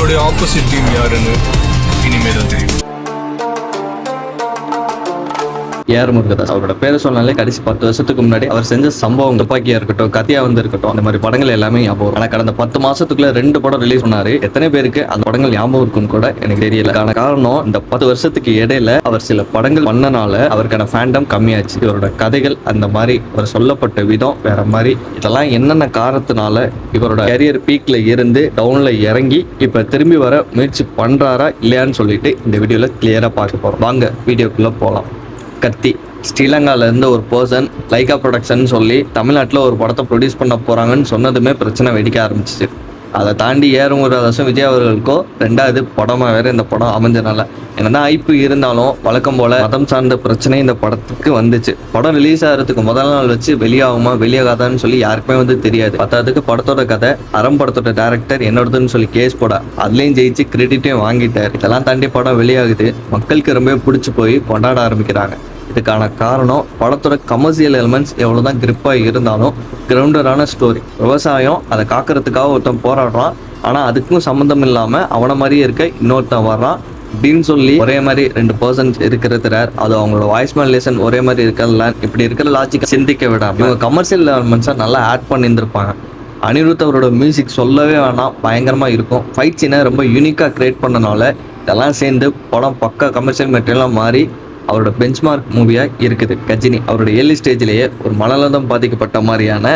என்னுடைய opposite team யாருன்னு இனிமே தான் தெரியும். ஏஆர் முருகதாஸ் அவரோட பேரை சொன்னாலே கடைசி 10 வருஷத்துக்கு முன்னாடி அவர் செஞ்ச சம்பவம் துப்பாக்கியா இருக்கட்டும், கத்தியா இருக்கட்டும், அந்த மாதிரி படங்கள் எல்லாமே ஞாபகம். ஆனா கடந்த 10 மாசத்துக்குள்ள 2 படம் ரிலீஸ் பண்ணாரு. எத்தனை பேருக்கு அந்த படங்கள் ஞாபகம் இருக்குன்னு கூட எனக்கு தெரியல. காரணம் இந்த 10 வருஷத்துக்கு இடையில அவர் சில படங்கள் பண்ணனால அவருக்கான ஃபேண்டம் கம்மியாச்சு. இவரோட கதைகள் அந்த மாதிரி அவர் சொல்லப்பட்ட விதம் வேற மாதிரி. இதெல்லாம் என்னென்ன காரணத்தினால இவரோட கேரியர் பீக்ல இருந்து டவுன்ல இறங்கி இப்ப திரும்பி வர முயற்சி பண்றாரா இல்லையான்னு சொல்லிட்டு இந்த வீடியோல கிளியரா பார்க்க போறோம். வாங்க வீடியோக்குள்ள போலாம். கத்தி ஸ்ரீலங்கால இருந்து ஒரு பர்சன் லைகா ப்ரொடக்ஷன் சொல்லி தமிழ்நாட்டில் ஒரு படத்தை ப்ரொடியூஸ் பண்ண போறாங்கன்னு சொன்னதுமே பிரச்சனை வெடிக்க ஆரம்பிச்சிச்சு. அதை தாண்டி ஏஆர் முருகதாஸும் விஜய் அவர்களுக்கோ 2வது படமாக வேற இந்த படம் அமைஞ்சனால என்னதான் ஐப்பு இருந்தாலும் வழக்கம் போல மதம் சார்ந்த பிரச்சனை இந்த படத்துக்கு வந்துச்சு. படம் ரிலீஸ் ஆகிறதுக்கு முதல் நாள் வச்சு வெளியாகுமா வெளியாகாதான்னு சொல்லி யாருக்குமே தெரியாது. பத்தாவதுக்கு படத்தோட கதை அறம் படத்தோட டைரக்டர் என்னோடதுன்னு சொல்லி கேஸ் போட அதுலேயும் ஜெயிச்சு கிரெடிட்டையும் வாங்கிட்டார். இதெல்லாம் தாண்டி படம் வெளியாகுது. மக்களுக்கு ரொம்ப பிடிச்சி போய் கொண்டாட ஆரம்பிக்கிறாங்க. இதுக்கான காரணம் படத்தோட கமர்ஷியல் எலிமெண்ட்ஸ் எவ்வளோதான் கிரிப்பாக இருந்தாலும் கிரவுண்டடான ஸ்டோரி. விவசாயம் அதை காக்கிறதுக்காக ஒருத்தன் போராடுறான், ஆனால் அதுக்கும் சம்மந்தம் இல்லாமல் அவனை மாதிரியே இருக்க இன்னொருத்தன் வர்றான் அப்படின்னு சொல்லி ஒரே மாதிரி 2 பர்சன்ஸ் இருக்கிறது ரேர். அது அவங்களோட வாய்ஸ் மாடுலேஷன் ஒரே மாதிரி இருக்கிறதுல இப்படி இருக்கிற லாஜிக்கை சிந்திக்க விடாமல் இவங்க கமர்ஷியல் எலிமெண்ட்ஸை நல்லா ஆட் பண்ணியிருந்திருப்பாங்க. அனிருத் அவரோட மியூசிக் சொல்லவே வேணாம், பயங்கரமாக இருக்கும். ஃபைட் சீனை ரொம்ப யூனிக்காக கிரியேட் பண்ணனால இதெல்லாம் சேர்ந்து படம் பக்கா கமர்ஷியல் மெட்டீரியலாக மாறி அவரோட பெஞ்ச்மார்க் மூவியாக இருக்குது. கஜினி அவரோட ஏர்லி ஸ்டேஜ்லேயே ஒரு மனநலம் பாதிக்கப்பட்ட மாதிரியான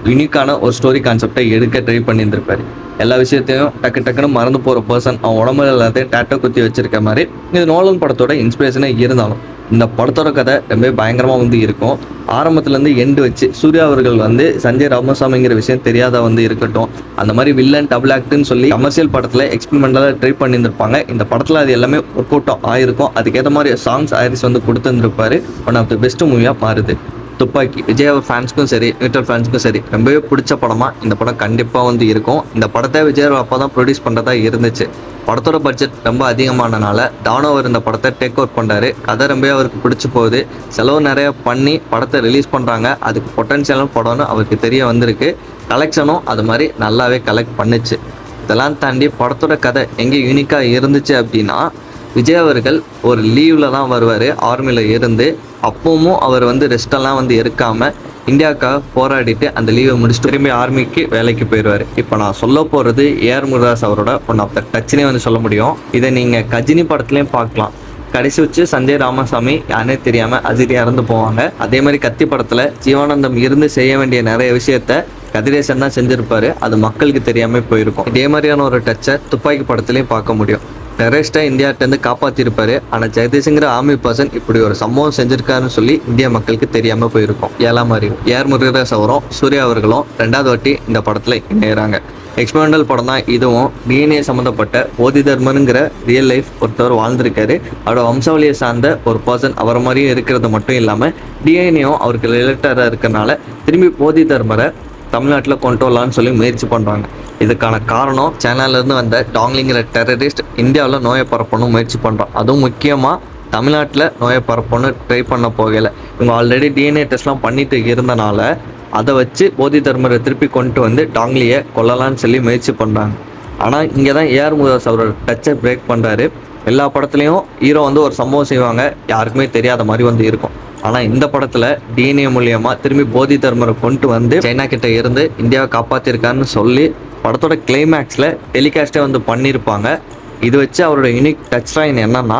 யூனிக்கான ஒரு ஸ்டோரி கான்செப்டை எடுக்க ட்ரை பண்ணியிருந்திருப்பாரு. எல்லா விஷயத்தையும் டக்குன்னு மறந்து போகிற பர்சன் அவன் உடம்புல எல்லாத்தையும் டேட்டோ குத்தி வச்சிருக்க மாதிரி இது நோலன் படத்தோட இன்ஸ்பிரேஷனே இருந்தாலும் இந்த படத்தோட கதை ரொம்ப பயங்கரமாக இருக்கும். ஆரம்பத்துலேருந்து எண்டு வச்சு சூர்யா அவர்கள் சஞ்சய் ராமசாமிங்கிற விஷயம் தெரியாத இருக்கட்டும், அந்த மாதிரி வில்லன் டபுள் ஆக்ட்னு சொல்லி கமர்ஷியல் படத்தில் எக்ஸ்பெரிமெண்டலாக ட்ரை பண்ணியிருந்திருப்பாங்க. இந்த படத்தில் அது எல்லாமே ஒர்க் அவுட் ஆயிருக்கும். அதுக்கேற்ற மாதிரி சாங்ஸ் ஆயிரிஸ் கொடுத்துருந்துருப்பாரு. ஒன் ஆஃப் த பெஸ்ட் மூவியாக மாறுது. துப்பாக்கி விஜய் ஃபேன்ஸ்க்கும் சரி நியூட்ரல் ஃபேன்ஸ்க்கும் சரி ரொம்பவே பிடிச்ச படமாக இந்த படம் கண்டிப்பாக இருக்கும். இந்த படத்தை விஜய் அப்போ தான் ப்ரொடியூஸ் பண்ணுறதா இருந்துச்சு. படத்தோட பட்ஜெட் ரொம்ப அதிகமானனால டானோவர் இந்த படத்தை டேக் அவுட் பண்ணுறாரு. கதை ரொம்ப அவருக்கு பிடிச்சி போகுது. செலவு நிறைய பண்ணி படத்தை ரிலீஸ் பண்ணுறாங்க. அதுக்கு பொட்டன்ஷியலும் படம்னு அவருக்கு தெரிய வந்திருக்கு. கலெக்ஷனும் அது மாதிரி நல்லாவே கலெக்ட் பண்ணுச்சு. இதெல்லாம் தாண்டி படத்தோட கதை எங்கே யூனிக்காக இருந்துச்சு அப்படின்னா, விஜய் அவர்கள் ஒரு லீவில் தான் வருவார் ஆர்மியில் இருந்து. அப்பவும் அவர் ரெஸ்டெல்லாம் எடுக்காமல் இந்தியாவுக்காக போராடிட்டு அந்த லீவை முடிச்சுட்டு திரும்பி ஆர்மிக்கு வேலைக்கு போயிடுவார். இப்போ நான் சொல்ல போகிறது ஏஆர் முருகதாஸ் அவரோட ஒன் ஆஃப் த டச்னே சொல்ல முடியும். இதை நீங்கள் கஜினி படத்துலேயும் பார்க்கலாம். கடைசி வச்சு சஞ்சய் ராமசாமி யானே தெரியாமல் அஜித் இறந்து போவாங்க. அதே மாதிரி கத்தி படத்தில் ஜீவானந்தம் இருந்து செய்ய வேண்டிய நிறைய விஷயத்த கதிரேசன் தான் செஞ்சுருப்பாரு. அது மக்களுக்கு தெரியாமல் போயிருக்கும். இதே மாதிரியான ஒரு டச்சை துப்பாக்கி படத்துலையும் பார்க்க முடியும். டெரரிஸ்டை இந்தியாவிட்டேருந்து காப்பாற்றிருப்பாரு. ஆனால் ஜெகதீஷ்ங்கிற ஆர்மி பர்சன் இப்படி ஒரு சம்பவம் செஞ்சிருக்காருன்னு சொல்லி இந்திய மக்களுக்கு தெரியாமல் போயிருக்கும். ஏழாம் அறிவு ஏஆர் முருகதாஸ் அவரும் சூர்யா அவர்களும் 2வது வாட்டி இந்த படத்தில் இணையிறாங்க. எக்ஸ்பெரிமெண்டல் படம் தான் இதுவும். டிஎன்ஏ சம்மந்தப்பட்ட போதி தர்மருங்கிற ரியல் லைஃப் ஒருத்தவர் வாழ்ந்திருக்காரு. அவரோட வம்சாவளியை சார்ந்த ஒரு பர்சன் அவரை மாதிரியும் இருக்கிறது மட்டும் இல்லாமல் டிஎன்ஏவும் அவருக்கு ரிலேட்டடாக இருக்கிறனால திரும்பி போதி தர்மரை தமிழ்நாட்டில் கொண்டு வரலான்னு சொல்லி முயற்சி பண்ணுறாங்க. இதுக்கான காரணம் சைனாலேருந்து வந்த டாங்லிங்கிற டெரரிஸ்ட் இந்தியாவில் நோயை பரப்பணும் முயற்சி பண்ணுறான். அதுவும் முக்கியமாக தமிழ்நாட்டில் நோயை பரப்பணும் ட்ரை பண்ண போகலை. இவங்க ஆல்ரெடி டிஎன்ஏ டெஸ்ட்லாம் பண்ணிட்டு இருந்தனால அதை வச்சு போதி தர்மரை திருப்பி கொண்டு டாங்லியை கொல்லலான்னு சொல்லி முயற்சி பண்ணுறாங்க. ஆனால் இங்கே தான் ஏஆர் முருகதாஸ் அவரோட டச்சை பிரேக் பண்ணுறாரு. எல்லா படத்துலையும் ஹீரோ ஒரு சம்பவம் செய்வாங்க, யாருக்குமே தெரியாத மாதிரி இருக்கும். ஆனால் இந்த படத்தில் டிஎன்ஏ மூலியமாக திரும்பி போதி தர்மரை கொண்டு சைனா கிட்ட இருந்து இந்தியாவை காப்பாற்றிருக்காருன்னு சொல்லி படத்தோட கிளைமேக்ஸில் டெலிகாஸ்டே பண்ணியிருப்பாங்க. இது வச்சு அவரோட யூனிக் டச் லைன் என்னன்னா,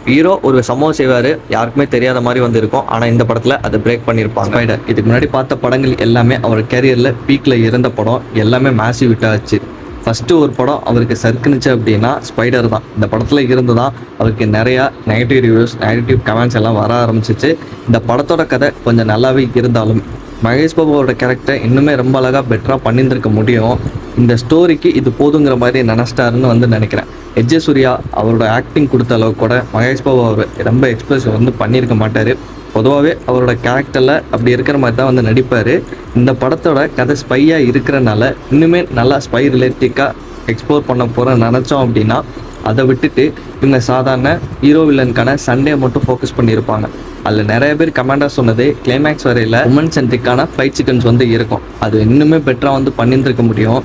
ஹீரோ ஒரு சம்பவம் செய்வார், யாருக்குமே தெரியாத மாதிரி இருக்கும். ஆனால் இந்த படத்தில் அதை பிரேக் பண்ணியிருப்பாங்க. ஸ்பைடர் இதுக்கு முன்னாடி பார்த்த படங்கள் எல்லாமே அவர் கேரியரில் பீக்கில் இருந்த படம் எல்லாமே மேசிவ் ஹிட் ஆச்சு. ஃபஸ்ட்டு ஒரு படம் அவருக்கு சறுக்குனுச்சு அப்படின்னா ஸ்பைடர் தான். இந்த படத்தில் இருந்து தான் அவருக்கு நிறையா நெகட்டிவ் ரிவ்யூஸ் நெகட்டிவ் கமெண்ட்ஸ் எல்லாம் வர ஆரம்பிச்சிச்சு. இந்த படத்தோட கதை கொஞ்சம் நல்லாவே இருந்தாலும் மகேஷ் பாபுவோட கேரக்டர் இன்னுமே ரொம்ப அழகாக பெட்டராக பண்ணியிருந்திருக்க முடியும். இந்த ஸ்டோரிக்கு இது போதுங்கிற மாதிரி நினச்சிட்டாருன்னு நினைக்கிறேன். எஜ்ஜே சூர்யா அவரோட ஆக்டிங் கொடுத்த அளவுக்கு கூட மகேஷ் பாபு அவர் ரொம்ப எக்ஸ்பிரஸ் பண்ணியிருக்க மாட்டார். பொதுவாகவே அவரோட கேரக்டரில் அப்படி இருக்கிற மாதிரி தான் நடிப்பார். இந்த படத்தோட கதை ஸ்பையாக இருக்கிறனால இன்னுமே நல்லா ஸ்பை ரிலேட்டிக்காக எக்ஸ்ப்ளோர் பண்ண போகிறேன்னு நினச்சோம் அப்படின்னா அதை விட்டுட்டு இவங்க சாதாரண ஹீரோ வில்லனுக்கான சண்டே மட்டும் ஃபோக்கஸ் பண்ணியிருப்பாங்க. அதில் நிறைய பேர் கமெண்டாக சொன்னது கிளைமேக்ஸ் வரையில் உமன் சென்ட்ரிக்கான ஃபைட் சீக்வன்ஸ் இருக்கும். அது இன்னுமே பெட்டராக பண்ணியிருந்திருக்க முடியும்.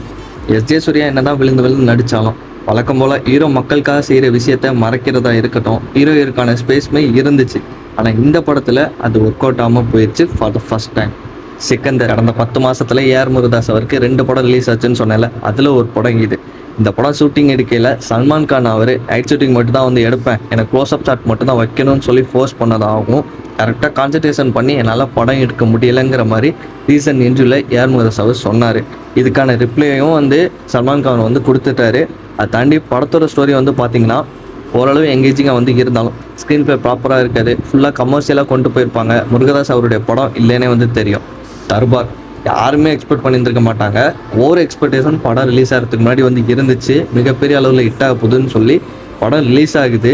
எஸ்ஜே சூர்யா என்ன தான் விழுந்து நடித்தாலும் வழக்கம் போல் ஹீரோ மக்களுக்காக செய்கிற விஷயத்த மறைக்கிறதா இருக்கட்டும், ஹீரோயிற்கான ஸ்பேஸ்மே இருந்துச்சு. ஆனால் இந்த படத்தில் அது ஒர்க் அவுட் ஆகாமல் போயிடுச்சு for the first time. Sikandar கடந்த 10 மாதத்தில் ஏஆர் முருகதாஸ் அவருக்கு 2 படம் ரிலீஸ் ஆச்சுன்னு சொன்னேன்ல, அதில் ஒரு படம் இது. இந்த படம் ஷூட்டிங் எடுக்கையில் சல்மான் கான் அவர் நைட் ஷூட்டிங் மட்டும் தான் வந்து எடுப்பேன், எனக்கு க்ளோஸ்அப் ஷாட் மட்டும் தான் வைக்கணும்னு சொல்லி ஃபோர்ஸ் பண்ணதாகவும், கரெக்டாக கான்சன்ட்ரேஷன் பண்ணி என்னால் படம் எடுக்க முடியலைங்கிற மாதிரி ரீசன் இன்டர்வியூவில் ஏஆர் முருகதாஸ் அவர் சொன்னார். இதுக்கான ரிப்ளையும் வந்து சல்மான் கான் வந்து கொடுத்துட்டாரு. அதை தாண்டி படத்தோட ஸ்டோரி வந்து பார்த்திங்கன்னா ஓரளவு எங்கேஜிங்காக வந்து இருந்தாலும் ஸ்க்ரீன் ப்ளே ப்ராப்பராக இருக்காது, ஃபுல்லாக கமர்ஷியலாக கொண்டு போயிருப்பாங்க. முருகதாஸ் அவருடைய படம் இல்லைன்னே வந்து தெரியும். தர்பார் யாருமே எக்ஸ்பெக்ட் பண்ணியிருந்திருக்க மாட்டாங்க. ஓவர் எக்ஸ்பெக்டேஷன் படம் ரிலீஸ் ஆகிறதுக்கு முன்னாடி வந்து இருந்துச்சு. மிகப்பெரிய அளவில் ஹிட் ஆக போகுதுன்னு சொல்லி படம் ரிலீஸ் ஆகுது,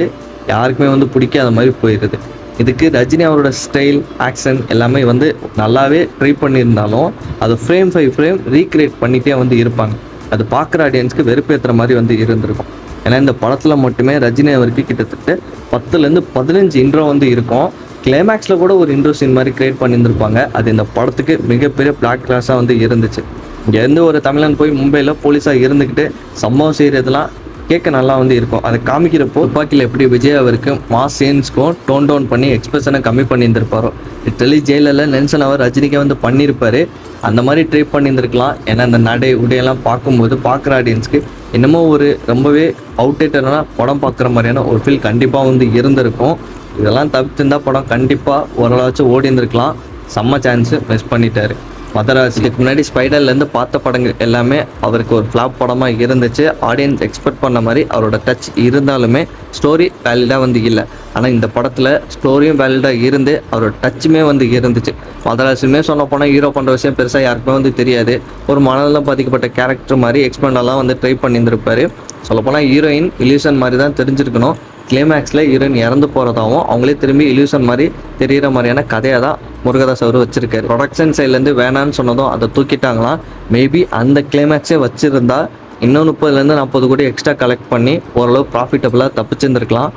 யாருக்குமே வந்து பிடிக்காத மாதிரி போயிடுது. இதுக்கு ரஜினி அவரோட ஸ்டைல், ஆக்ஷன் எல்லாமே வந்து நல்லாவே ட்ரை பண்ணியிருந்தாலும் அது ஃப்ரேம் பை ஃப்ரேம் ரீக்ரியேட் பண்ணிகிட்டே வந்து இருப்பாங்க. அது பார்க்குற ஆடியன்ஸ்க்கு வெறுப்பேற்றுற மாதிரி வந்து இருந்திருக்கும். ஏன்னா இந்த படத்தில் மட்டுமே ரஜினி அவருக்கு கிட்டத்தட்ட 10லேருந்து 15 இன்ட்ரோ வந்து இருக்கும். கிளைமேக்ஸில் கூட ஒரு இன்ட்ரோ சீன் மாதிரி கிரியேட் பண்ணியிருந்திருப்பாங்க. அது இந்த படத்துக்கு மிகப்பெரிய பிளாக் கிளாஸாக வந்து இருந்துச்சு. இங்கேருந்து ஒரு தமிழன் போய் மும்பையில் போலீஸாக இருந்துக்கிட்டு சம்பவம் செய்கிறதுலாம் கேட்க நல்லா வந்து இருக்கும். அதை காமிக்கிறப்போ துப்பாக்கியில் எப்படி விஜய் அவருக்கு மாஸ் சீன்ஸ்க்கும் டோன் டவுன் பண்ணி எக்ஸ்பிரஷனை கம்மி பண்ணியிருந்திருப்பாரோ, லிட்டரலி ஜெயிலில் நெல்சன் அவர் ரஜினிக்கே வந்து பண்ணியிருப்பாரு. அந்த மாதிரி ட்ரை பண்ணியிருந்திருக்கலாம். ஏன்னா அந்த நடை உடையெல்லாம் பார்க்கும்போது பார்க்குற ஆடியன்ஸ்க்கு என்னமோ ஒரு ரொம்பவே அவுட்டேட்டடான படம் பார்க்குற மாதிரியான ஒரு ஃபீல் கண்டிப்பாக வந்து இருந்திருக்கும். இதெல்லாம் தவிர்த்திருந்தா படம் கண்டிப்பாக ஓரளவாச்சும் ஓடி இருந்திருக்கலாம். செம்ம சான்ஸு மிஸ் பண்ணிட்டாரு. மதராசி இதுக்கு முன்னாடி ஸ்பைடர்லேருந்து பார்த்த படங்கள் எல்லாமே அவருக்கு ஒரு ஃப்ளாப் படமாக இருந்துச்சு. ஆடியன்ஸ் எக்ஸ்பெக்ட் பண்ண மாதிரி அவரோட டச் இருந்தாலுமே ஸ்டோரி வேலிடாக வந்து இல்லை. ஆனால் இந்த படத்தில் ஸ்டோரியும் வேலிடாக இருந்து அவரோட டச்சுமே வந்து இருந்துச்சு. மதராசியுமே சொல்ல போனால் ஹீரோ பண்ணுற விஷயம் பெருசாக யாருக்குமே வந்து தெரியாது. ஒரு மனநலம் பாதிக்கப்பட்ட கேரக்டர் மாதிரி எக்ஸ்பெண்டெல்லாம் வந்து ட்ரை பண்ணியிருந்திருப்பாரு. சொல்லப்போனால் ஹீரோயின் இல்யூஷன் மாதிரி தான் தெரிஞ்சிருக்கணும். கிளைமேக்ஸில் ஹீரோயின் இறந்து போகிறதாகவும் அவங்களே திரும்பி இல்யூஷன் மாதிரி தெரிகிற மாதிரியான கதையை தான் முருகதாஸ் அவர் வச்சுருக்காரு. ப்ரொடக்ஷன் சைட்லேருந்து வேணான்னு சொன்னதும் அதை தூக்கிட்டாங்களாம். மேபி அந்த கிளைமேக்ஸே வச்சுருந்தா இன்னும் 30லேருந்து 40 கோடி எக்ஸ்ட்ரா கலெக்ட் பண்ணி ஓரளவு ப்ராஃபிட்டபுளாக தப்பிச்சிருந்துருக்கலாம்.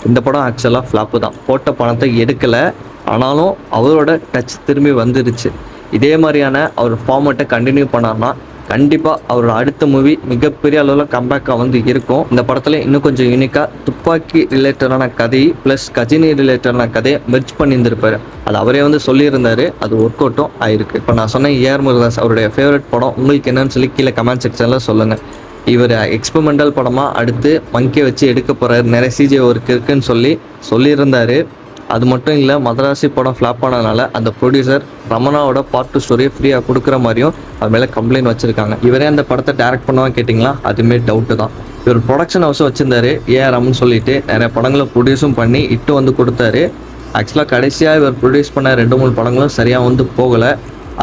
இந்த படம் ஆக்சுவலாக ஃப்ளாப்பு தான். போட்ட பணத்தை எடுக்கலை, ஆனாலும் அவரோட டச் திரும்பி வந்துருச்சு. இதே மாதிரியான அவர் ஃபார்மேட்டை கண்டினியூ பண்ணார்னா கண்டிப்பாக அவரோட அடுத்த மூவி மிகப்பெரிய அளவில் கம்பேக்காக வந்து இருக்கும். இந்த படத்தில் இன்னும் கொஞ்சம் யூனிக்காக துப்பாக்கி ரிலேட்டடான கதை ப்ளஸ் கஜினி ரிலேட்டடான கதையை மெர்ஜ் பண்ணியிருந்திருப்பார். அது அவரே வந்து சொல்லியிருந்தார். அது ஒர்க் அவுட்டும் ஆயிருக்கு. இப்போ நான் சொன்ன ஏஆர் முருகதாஸ் அவருடைய ஃபேவரட் படம் உங்களுக்கு என்னன்னு சொல்லி கீழே கமெண்ட் செக்ஷனில் சொல்லுங்கள். இவர் எக்ஸ்பெரிமெண்டல் படமாக அடுத்து மங்கியை வச்சு எடுக்க போகிறார், நிறைய சிஜி ஒர்க் இருக்குன்னு சொல்லியிருந்தார். அது மட்டும் இல்லை, மதராசி படம் ஃப்ளாப் ஆனதுனால அந்த ப்ரொடியூசர் ரமணாவோட பார்ட் 2 ஸ்டோரியை ஃப்ரீயாக கொடுக்குற மாதிரியும் அது மேலே கம்ப்ளைண்ட் வச்சுருக்காங்க. இவரே அந்த படத்தை டேரக்ட் பண்ணுவான்னு கேட்டிங்களா, அதுவுமே டவுட்டு தான். இவர் ப்ரொடக்ஷன் ஹவுஸும் வச்சுருந்தாரு, ஏஆர்எம்னு சொல்லிட்டு நிறைய படங்களை ப்ரொடியூஸும் பண்ணி இட்டு வந்து கொடுத்தாரு. ஆக்சுவலாக கடைசியாக இவர் ப்ரொடியூஸ் பண்ண 2-3 படங்களும் சரியாக வந்து போகலை.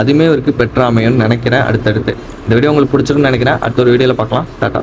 அதுவுமே இவருக்கு பெற்ற அமையும்னு நினைக்கிறேன். அடுத்தடுத்து இந்த வீடியோ உங்களுக்கு பிடிச்சிருக்குன்னு நினைக்கிறேன். அடுத்த ஒரு வீடியோவில் பார்க்கலாம். டாட்டா.